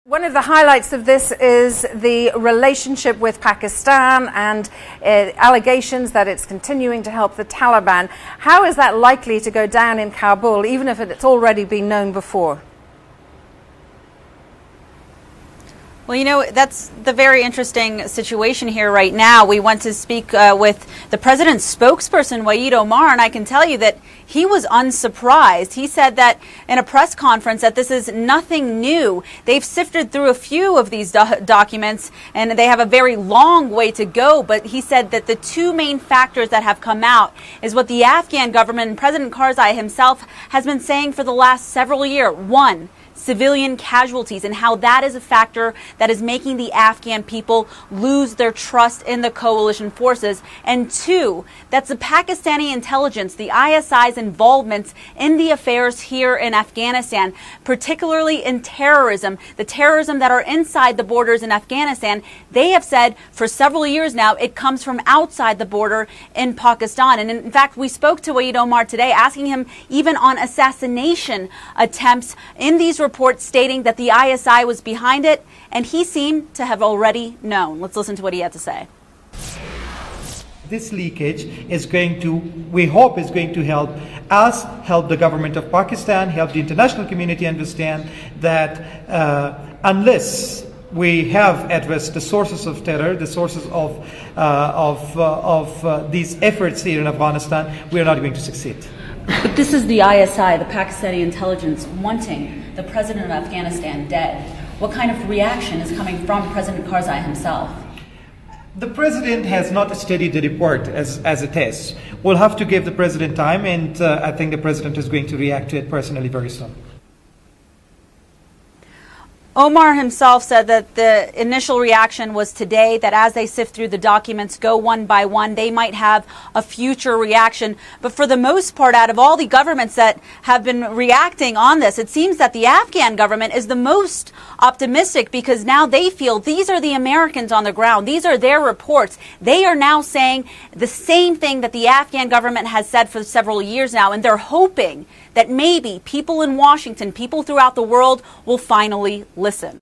One of the highlights of this is the relationship with Pakistan and allegations that it's continuing to help the Taliban. How is that likely to go down in Kabul, even if it's already been known before? Well, you know, that's the very interesting situation here right now. We went to speak with the president's spokesperson, Wahid Omar, and I can tell you that he was unsurprised. He said that in a press conference that this is nothing new. They've sifted through a few of these documents, and they have a very long way to go. But he said that the two main factors that have come out is what the Afghan government and President Karzai himself has been saying for the last several years. One, civilian casualties, and how that is a factor that is making the Afghan people lose their trust in the coalition forces. And two, that's the Pakistani intelligence, the ISI's involvement in the affairs here in Afghanistan, particularly in terrorism, the terrorism that are inside the borders in Afghanistan. They have said for several years now it comes from outside the border in Pakistan. And in fact, we spoke to Wahid Omar today, asking him even on assassination attempts in these reports stating that the ISI was behind it, and he seemed to have already known. Let's listen to what he had to say. This leakage is going to, we hope, is going to help us, help the government of Pakistan, help the international community understand that unless we have addressed the sources of terror, the sources of these efforts here in Afghanistan, we are not going to succeed. But this is the ISI, the Pakistani intelligence, wanting the president of Afghanistan dead. What kind of reaction is coming from President Karzai himself? The president has not studied the report as it is. We'll have to give the president time, and I think the president is going to react to it personally very soon. Omar himself said that the initial reaction was today, that as they sift through the documents, go one by one, they might have a future reaction. But for the most part, out of all the governments that have been reacting on this, it seems that the Afghan government is the most optimistic, because now they feel these are the Americans on the ground. These are their reports. They are now saying the same thing that the Afghan government has said for several years now, and they're hoping that maybe people in Washington, people throughout the world will finally listen.